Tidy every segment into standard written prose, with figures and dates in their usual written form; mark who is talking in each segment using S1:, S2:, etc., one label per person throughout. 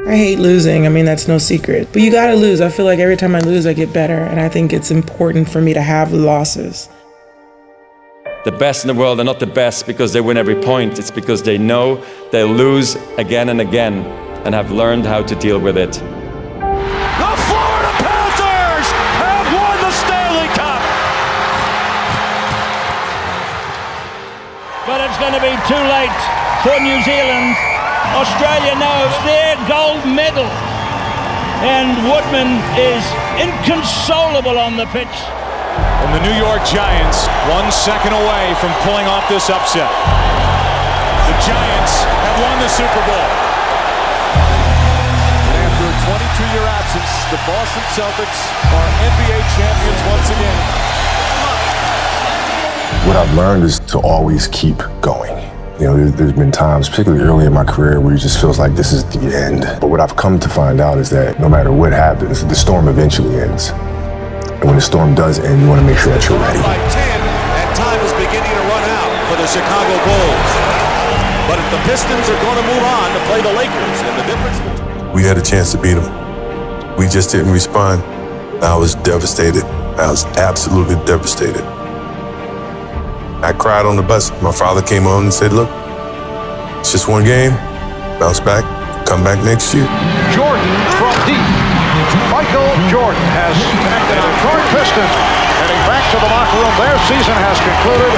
S1: I hate losing. I mean, that's no secret. But you gotta lose. I feel like every time I lose, I get better. And I think it's important for me to have losses.
S2: The best in the world are not the best because they win every point. It's because they know they'll lose again and again and have learned how to deal with it.
S3: The Florida Panthers have won the Stanley Cup!
S4: But it's going to be too late for New Zealand. Australia knows their gold medal. And Woodman is inconsolable on the pitch.
S3: And the New York Giants 1 second away from pulling off this upset. The Giants have won the Super Bowl.
S5: And after a 22-year absence, the Boston Celtics are NBA champions once again.
S6: What I've learned is to always keep going. You know, there's been times, particularly early in my career, where it just feels like this is the end. But what I've come to find out is that no matter what happens, the storm eventually ends. And when the storm does end, you want to make sure that you're ready.
S5: By 10, and time is beginning to run out for the Chicago Bulls. But if the Pistons are going to move on to play the Lakers, and the difference between...
S7: We had a chance to beat them. We just didn't respond. I was devastated. I was absolutely devastated. I cried on the bus. My father came on and said, look, it's just one game. Bounce back, come back next year.
S8: Jordan from deep. Michael Jordan has connected on Detroit Pistons. Heading back to the locker room. Their season has concluded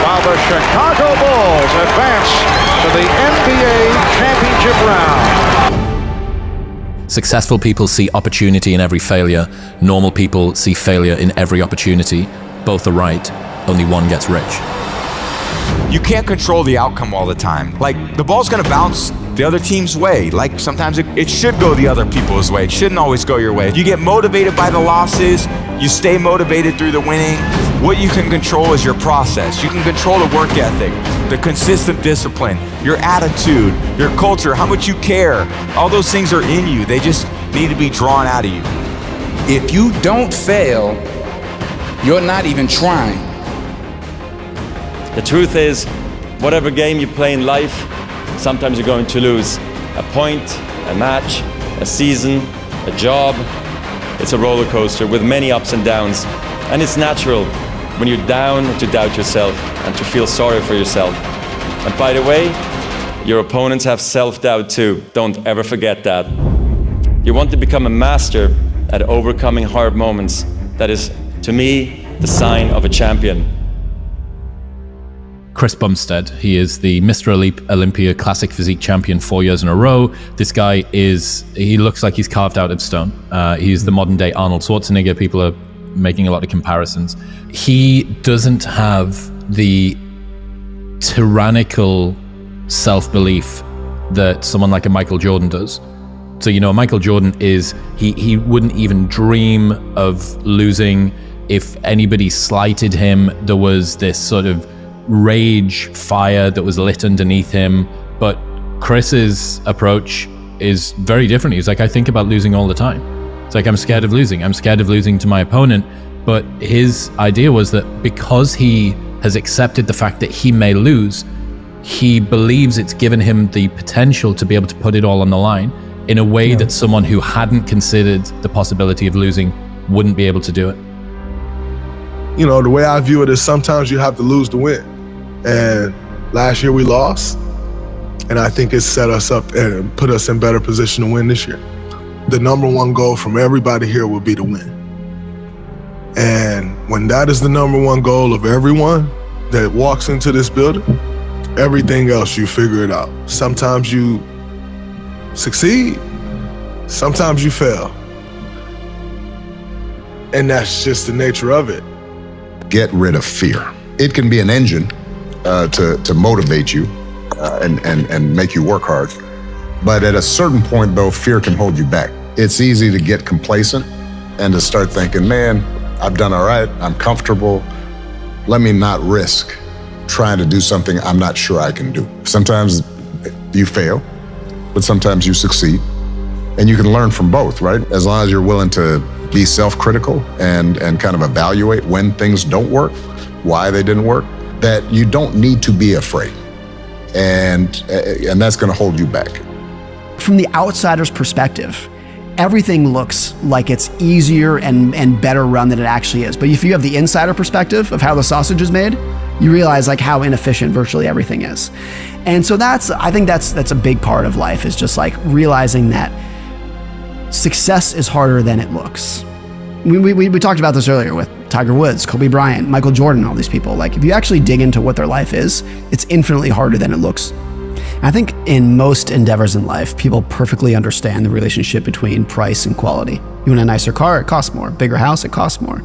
S8: while the Chicago Bulls advance to the NBA championship round.
S9: Successful people see opportunity in every failure. Normal people see failure in every opportunity. Both are right. Only one gets rich.
S10: You can't control the outcome all the time. Like, the ball's gonna bounce the other team's way. Like, sometimes it should go the other people's way. It shouldn't always go your way. You get motivated by the losses. You stay motivated through the winning. What you can control is your process. You can control the work ethic, the consistent discipline, your attitude, your culture, how much you care. All those things are in you. They just need to be drawn out of you.
S11: If you don't fail, you're not even trying.
S2: The truth is, whatever game you play in life, sometimes you're going to lose. A point, a match, a season, a job. It's a roller coaster with many ups and downs. And it's natural when you're down to doubt yourself and to feel sorry for yourself. And by the way, your opponents have self-doubt too. Don't ever forget that. You want to become a master at overcoming hard moments. That is, to me, the sign of a champion.
S9: Chris Bumstead. He is the Mr. Olympia Classic Physique champion 4 years in a row. This guy he looks like he's carved out of stone. He's the modern day Arnold Schwarzenegger. People are making a lot of comparisons. He doesn't have the tyrannical self-belief that someone like a Michael Jordan does. So, you know, Michael Jordan he wouldn't even dream of losing. If anybody slighted him, there was this sort of rage fire that was lit underneath him. But Chris's approach is very different. He's like, I think about losing all the time. It's like, I'm scared of losing. I'm scared of losing to my opponent. But his idea was that because he has accepted the fact that he may lose, he believes it's given him the potential to be able to put it all on the line in a way that someone who hadn't considered the possibility of losing wouldn't be able to do it.
S12: You know, the way I view it is sometimes you have to lose to win. And last year we lost, and I think it set us up and put us in better position to win this year. The #1 goal from everybody here will be to win. And when that is the #1 goal of everyone that walks into this building, everything else, you figure it out. Sometimes you succeed, sometimes you fail. And that's just the nature of it.
S13: Get rid of fear. It can be an engine to motivate you and make you work hard. But at a certain point, though, fear can hold you back. It's easy to get complacent and to start thinking, man, I've done all right, I'm comfortable. Let me not risk trying to do something I'm not sure I can do. Sometimes you fail, but sometimes you succeed. And you can learn from both, right? As long as you're willing to be self-critical and kind of evaluate when things don't work, why they didn't work, that you don't need to be afraid. And that's gonna hold you back.
S14: from the outsider's perspective, everything looks like it's easier and better run than it actually is. But if you have the insider perspective of how the sausage is made, you realize like how inefficient virtually everything is. And so I think that's a big part of life, is just like realizing that success is harder than it looks. We talked about this earlier with Tiger Woods, Kobe Bryant, Michael Jordan, all these people. Like if you actually dig into what their life is, it's infinitely harder than it looks. I think in most endeavors in life, people perfectly understand the relationship between price and quality. You want a nicer car, it costs more. Bigger house, it costs more.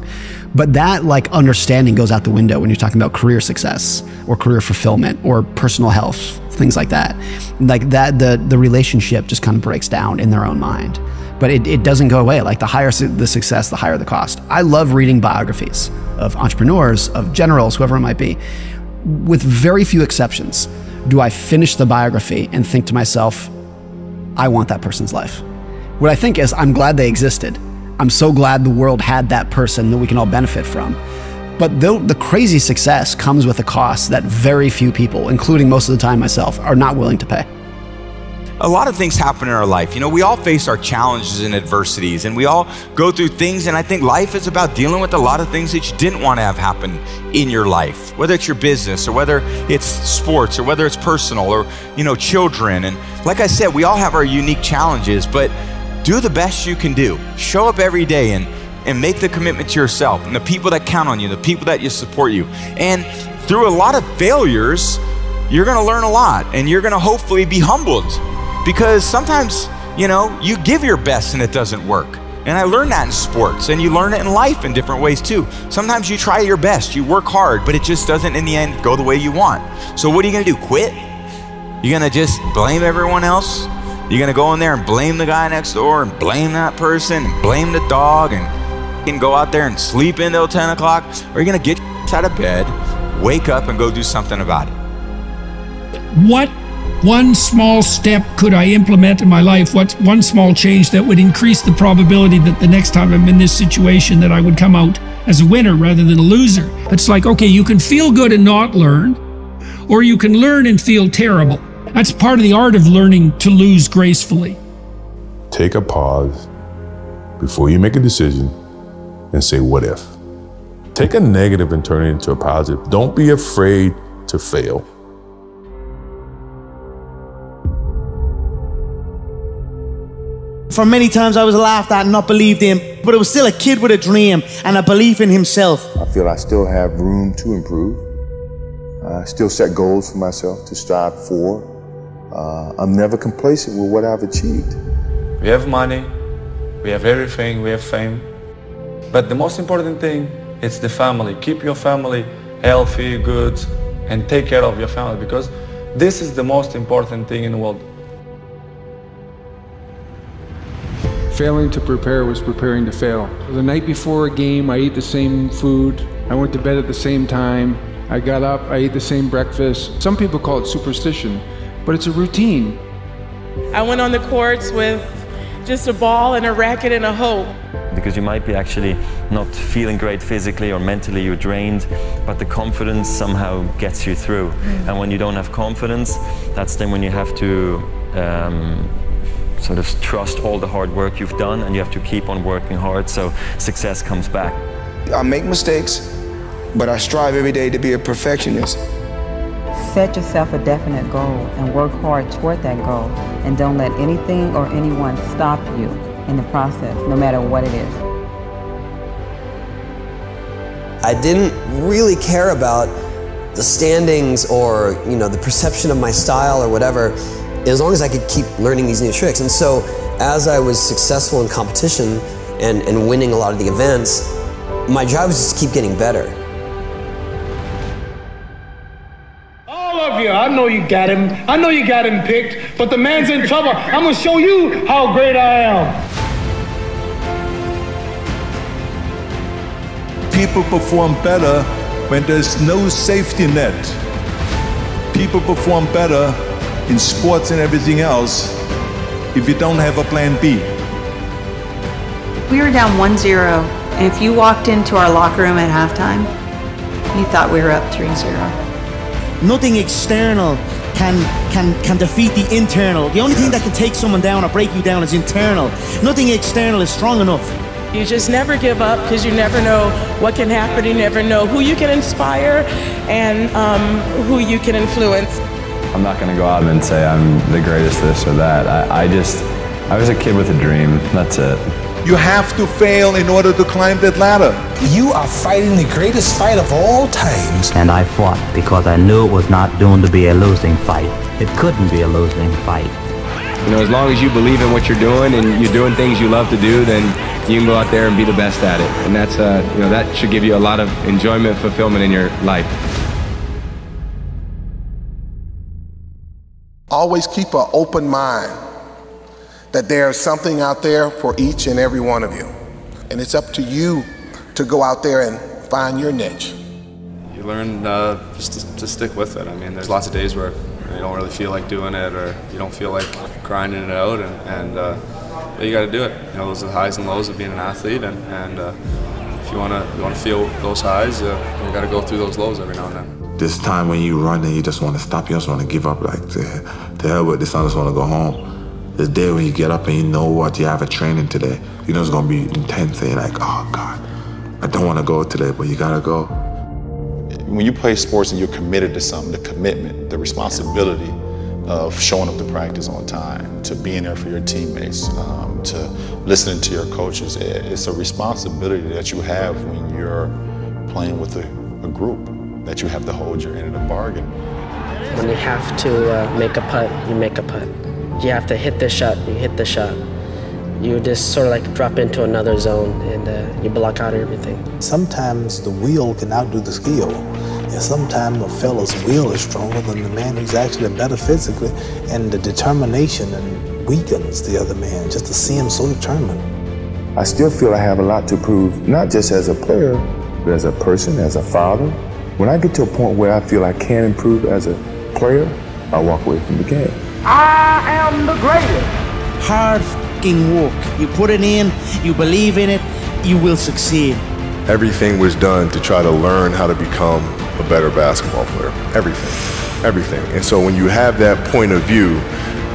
S14: But that like understanding goes out the window when you're talking about career success or career fulfillment or personal health, things like that. Like that, the relationship just kind of breaks down in their own mind. But it doesn't go away. Like the higher the success, the higher the cost. I love reading biographies of entrepreneurs, of generals, whoever it might be. With very few exceptions, do I finish the biography and think to myself, I want that person's life. What I think is, I'm glad they existed. I'm so glad the world had that person that we can all benefit from. But the crazy success comes with a cost that very few people, including most of the time myself, are not willing to pay.
S10: A lot of things happen in our life. You know, we all face our challenges and adversities, and we all go through things, and I think life is about dealing with a lot of things that you didn't want to have happen in your life, whether it's your business or whether it's sports or whether it's personal or, you know, children. And like I said, we all have our unique challenges, but do the best you can do. Show up every day and make the commitment to yourself and the people that count on you, the people that you support you. And through a lot of failures, you're going to learn a lot, and you're going to hopefully be humbled. Because sometimes, you know, you give your best and it doesn't work. And I learned that in sports, and you learn it in life in different ways too. Sometimes you try your best, you work hard, but it just doesn't in the end go the way you want. So what are you gonna do, quit? You're gonna just blame everyone else? You're gonna go in there and blame the guy next door and blame that person and blame the dog and go out there and sleep until 10 o'clock? Or are you gonna get out of bed, wake up and go do something about it?
S15: What one small step could I implement in my life? What's one small change that would increase the probability that the next time I'm in this situation that I would come out as a winner rather than a loser? It's like, okay, you can feel good and not learn, or you can learn and feel terrible. That's part of the art of learning to lose gracefully.
S7: Take a pause before you make a decision and say, what if? Take a negative and turn it into a positive. Don't be afraid to fail.
S16: For many times I was laughed at and not believed in, but it was still a kid with a dream and a belief in himself.
S17: I feel I still have room to improve. I still set goals for myself to strive for. I'm never complacent with what I've achieved.
S18: We have money, we have everything, we have fame. But the most important thing is the family. Keep your family healthy, good, and take care of your family, because this is the most important thing in the world.
S19: Failing to prepare was preparing to fail. The night before a game, I ate the same food. I went to bed at the same time. I got up, I ate the same breakfast. Some people call it superstition, but it's a routine.
S20: I went on the courts with just a ball and a racket and a hope.
S2: Because you might be actually not feeling great physically or mentally, you're drained, but the confidence somehow gets you through. And when you don't have confidence, that's then when you have to sort of trust all the hard work you've done, and you have to keep on working hard so success comes back.
S21: I make mistakes, but I strive every day to be a perfectionist.
S22: Set yourself a definite goal and work hard toward that goal, and don't let anything or anyone stop you in the process, no matter what it is.
S23: I didn't really care about the standings or, you know, the perception of my style or whatever, as long as I could keep learning these new tricks. And so as I was successful in competition and winning a lot of the events, my job was just to keep getting better.
S24: All of you, I know you got him. I know you got him picked, but the man's in trouble. I'm gonna show you how great I am.
S25: People perform better when there's no safety net. People perform better in sports and everything else if you don't have a plan B.
S26: We were down 1-0, and if you walked into our locker room at halftime, you thought we were up 3-0.
S16: Nothing external can defeat the internal. The only thing that can take someone down or break you down is internal. Nothing external is strong enough.
S20: You just never give up because you never know what can happen. You never know who you can inspire and who you can influence.
S1: I'm not going to go out and say I'm the greatest this or that. I was a kid with a dream. That's it.
S25: You have to fail in order to climb that ladder.
S3: You are fighting the greatest fight of all times.
S4: And I fought because I knew it was not doomed to be a losing fight. It couldn't be a losing fight.
S5: You know, as long as you believe in what you're doing and you're doing things you love to do, then you can go out there and be the best at it. And that's, you know, that should give you a lot of enjoyment, fulfillment in your life.
S6: Always keep an open mind that there's something out there for each and every one of you. And it's up to you to go out there and find your niche.
S8: You learn just to stick with it. I mean, there's lots of days where you don't really feel like doing it or you don't feel like grinding it out, and you got to do it. You know, those are the highs and lows of being an athlete, and if you want to feel those highs, you got to go through those lows every now and then.
S27: This time when you run and you just want to stop, you just want to give up, like, to hell with this, I just want to go home. This day when you get up and you know what, you have a training today, you know it's going to be intense, and you're like, oh God, I don't want to go today, but you got to go.
S28: When you play sports and you're committed to something, the commitment, the responsibility of showing up to practice on time, to being there for your teammates, to listening to your coaches, it's a responsibility that you have when you're playing with a group, that you have to hold your end of the bargain.
S29: When you have to make a putt, you make a putt. You have to hit the shot, you hit the shot. You just sort of like drop into another zone and you block out everything.
S3: Sometimes the will can outdo the skill. And sometimes a fella's will is stronger than the man who's actually better physically, and the determination and weakens the other man just to see him so determined.
S17: I still feel I have a lot to prove, not just as a player, but as a person, as a father. When I get to a point where I feel I can improve as a player, I walk away from the game.
S16: I am the greatest. Hard f***ing work. You put it in, you believe in it, you will succeed.
S7: Everything was done to try to learn how to become a better basketball player. Everything. And so when you have that point of view,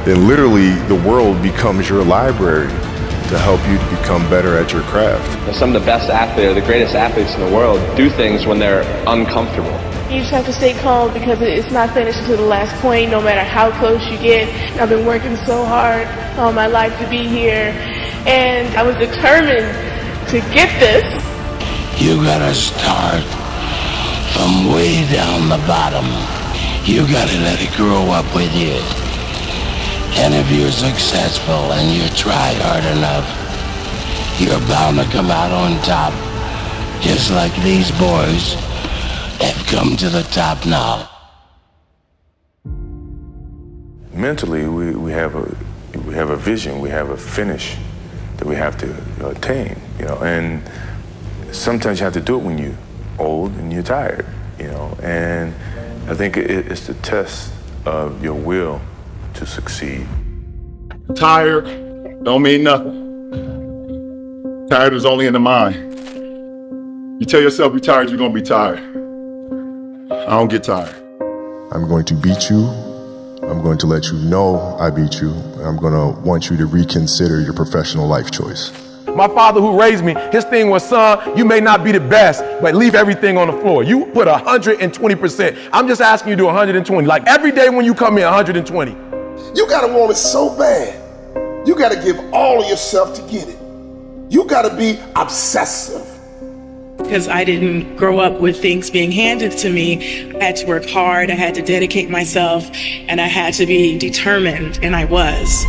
S7: then literally the world becomes your library to help you to become better at your craft.
S5: Some of the best athletes, or the greatest athletes in the world, do things when they're uncomfortable.
S20: You just have to stay calm because it's not finished until the last point, no matter how close you get. I've been working so hard all my life to be here, and I was determined to get this.
S30: You gotta start from way down the bottom. You gotta let it grow up with you. And if you're successful and you try hard enough, you're bound to come out on top, just like these boys have come to the top now.
S7: Mentally, we have a vision, we have a finish that we have to attain, you know, and sometimes you have to do it when you're old and you're tired, you know, and I think it's the test of your will to succeed.
S31: Tired don't mean nothing. Tired is only in the mind. You tell yourself you're tired, you're gonna be tired. I don't get tired.
S7: I'm going to beat you. I'm going to let you know I beat you. I'm going to want you to reconsider your professional life choice.
S32: My father who raised me, his thing was, son, you may not be the best, but leave everything on the floor. You put 120%. I'm just asking you to do 120. Like every day when you come in, 120.
S6: You gotta want it so bad. You gotta give all of yourself to get it. You gotta be obsessive.
S20: Because I didn't grow up with things being handed to me. I had to work hard, I had to dedicate myself, and I had to be determined, and I was.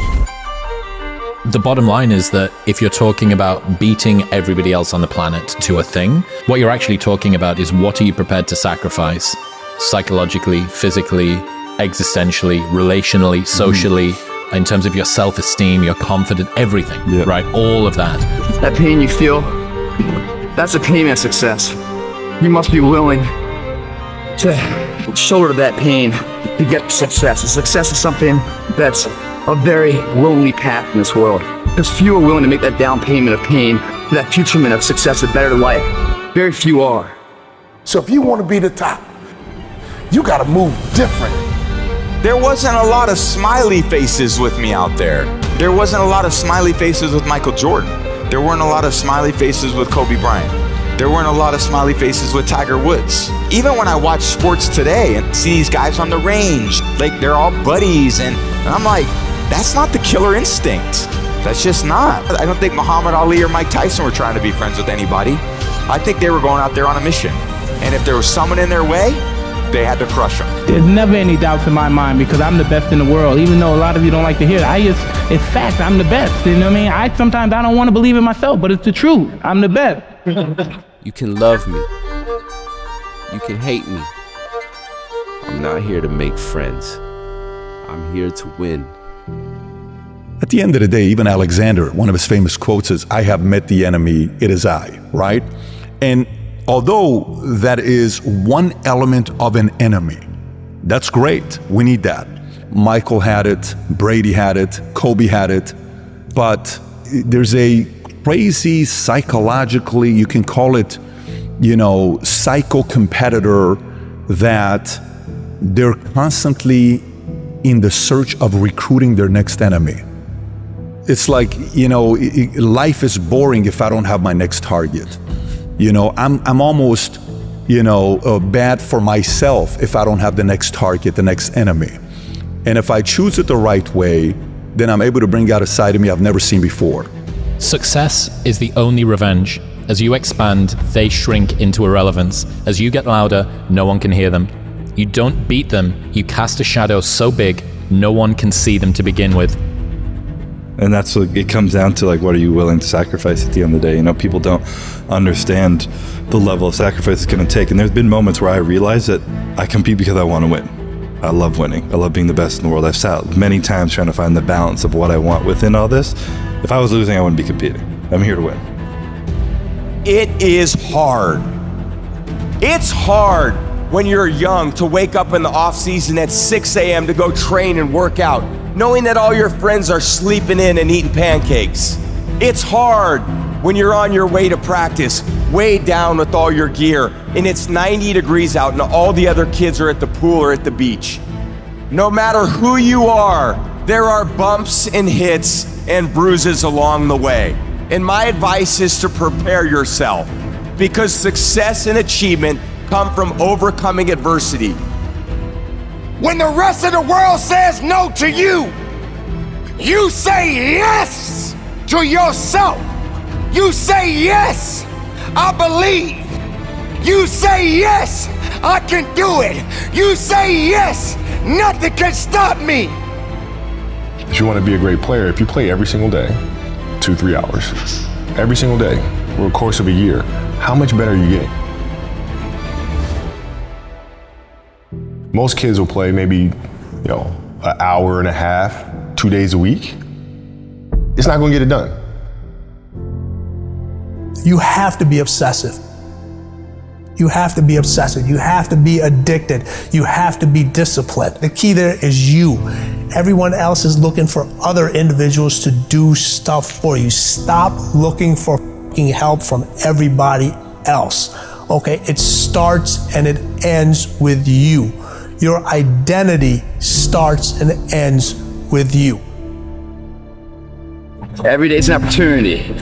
S9: The bottom line is that if you're talking about beating everybody else on the planet to a thing, what you're actually talking about is what are you prepared to sacrifice psychologically, physically, existentially, relationally, socially, in terms of your self-esteem, your confidence, everything, right? All of that.
S33: That pain you feel, that's the pain of success. You must be willing to shoulder that pain to get success. And success is something that's a very lonely path in this world. Because few are willing to make that down payment of pain for that futurement of success, a better life. Very few are.
S6: So if you want to be the top, you got to move different.
S2: There wasn't a lot of smiley faces with me out there. There wasn't a lot of smiley faces with Michael Jordan. There weren't a lot of smiley faces with Kobe Bryant. There weren't a lot of smiley faces with Tiger Woods. Even when I watch sports today and see these guys on the range, like they're all buddies, and I'm like, that's not the killer instinct. That's just not. I don't think Muhammad Ali or Mike Tyson were trying to be friends with anybody. I think they were going out there on a mission. And if there was someone in their way, they had to crush them.
S10: There's never any doubts in my mind because I'm the best in the world. Even though a lot of you don't like to hear it, it's fact, I'm the best. You know what I mean? Sometimes I don't want to believe it myself, but it's the truth. I'm the best.
S11: You can love me. You can hate me. I'm not here to make friends. I'm here to win.
S12: At the end of the day, even Alexander, one of his famous quotes is, "I have met the enemy, it is I," right? And although that is one element of an enemy, that's great. We need that. Michael had it, Brady had it, Kobe had it, but there's a crazy psychologically, you can call it, psycho-competitor that they're constantly in the search of recruiting their next enemy. It's like, life is boring if I don't have my next target. I'm almost, bad for myself if I don't have the next target, the next enemy. And if I choose it the right way, then I'm able to bring out a side of me I've never seen before.
S9: Success is the only revenge. As you expand, they shrink into irrelevance. As you get louder, no one can hear them. You don't beat them, you cast a shadow so big, no one can see them to begin with.
S13: And that's what it comes down to, like, what are you willing to sacrifice at the end of the day? People don't understand the level of sacrifice it's going to take. And there's been moments where I realize that I compete because I want to win. I love winning. I love being the best in the world. I've sat many times trying to find the balance of what I want within all this. If I was losing, I wouldn't be competing. I'm here to win.
S2: It is hard. It's hard when you're young to wake up in the off season at 6 a.m. to go train and work out, knowing that all your friends are sleeping in and eating pancakes. It's hard when you're on your way to practice, weighed down with all your gear, and it's 90 degrees out and all the other kids are at the pool or at the beach. No matter who you are, there are bumps and hits and bruises along the way. And my advice is to prepare yourself, because success and achievement come from overcoming adversity.
S14: When the rest of the world says no to you, you say yes to yourself. You say yes, I believe. You say yes, I can do it. You say yes, nothing can stop me.
S15: If you want to be a great player, if you play every single day, 2-3 hours, every single day, over the course of a year, how much better are you getting? Most kids will play maybe, an hour and a half, 2 days a week. It's not going to get it done.
S18: You have to be obsessive. You have to be obsessive. You have to be addicted. You have to be disciplined. The key there is you. Everyone else is looking for other individuals to do stuff for you. Stop looking for help from everybody else. Okay? It starts and it ends with you. Your identity starts and ends with you.
S33: Every day is an opportunity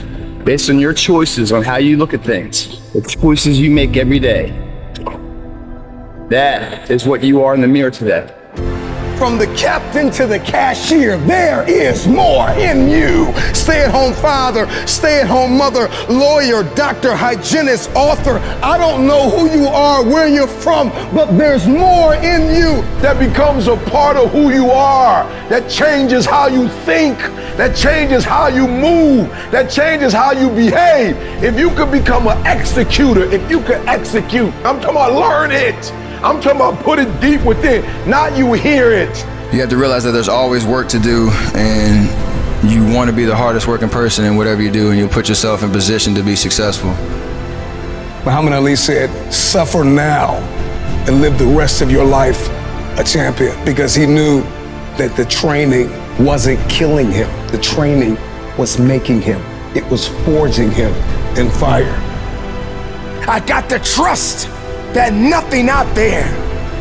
S33: based on your choices on how you look at things, the choices you make every day. That is what you are in the mirror today.
S14: From the captain to the cashier, there is more in you. Stay-at-home father, stay-at-home mother, lawyer, doctor, hygienist, author. I don't know who you are, where you're from, but there's more in you.
S32: That becomes a part of who you are. That changes how you think. That changes how you move. That changes how you behave. If you could become an executor, if you could execute, I'm talking about learn it. I'm talking about put it deep within, not you hear it.
S19: You have to realize that there's always work to do, and you want to be the hardest working person in whatever you do, and you'll put yourself in position to be successful.
S14: Muhammad Ali said, suffer now and live the rest of your life a champion, because he knew that the training wasn't killing him. The training was making him. It was forging him in fire. I got the trust that nothing out there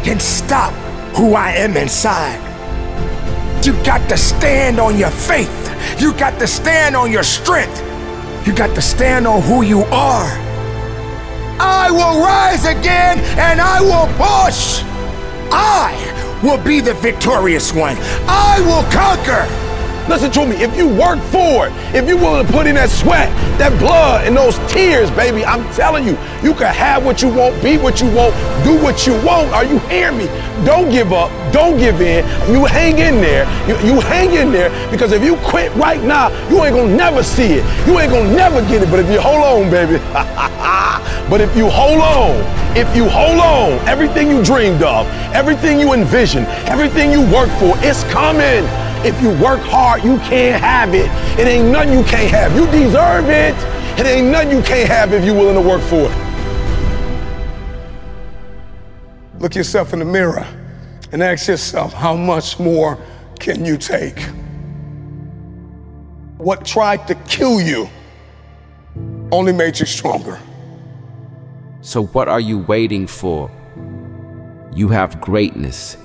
S14: can stop who I am inside. you got to stand on your faith. You got to stand on your strength. You got to stand on who you are. I will rise again and I will push. I will be the victorious one. I will conquer.
S32: Listen to me, if you work for it, if you're willing to put in that sweat, that blood, and those tears, baby, I'm telling you, you can have what you want, be what you want, do what you want. Are you hearing me? Don't give up, don't give in. You hang in there, you hang in there, because if you quit right now, you ain't gonna never see it. You ain't gonna never get it, but if you hold on, baby, but if you hold on, everything you dreamed of, everything you envisioned, everything you worked for, it's coming. If you work hard, you can't have it. It ain't nothing you can't have. You deserve it. It ain't nothing you can't have if you're willing to work for it. Look yourself in the mirror and ask yourself, how much more can you take? What tried to kill you only made you stronger.
S11: So what are you waiting for? You have greatness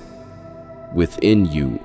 S11: within you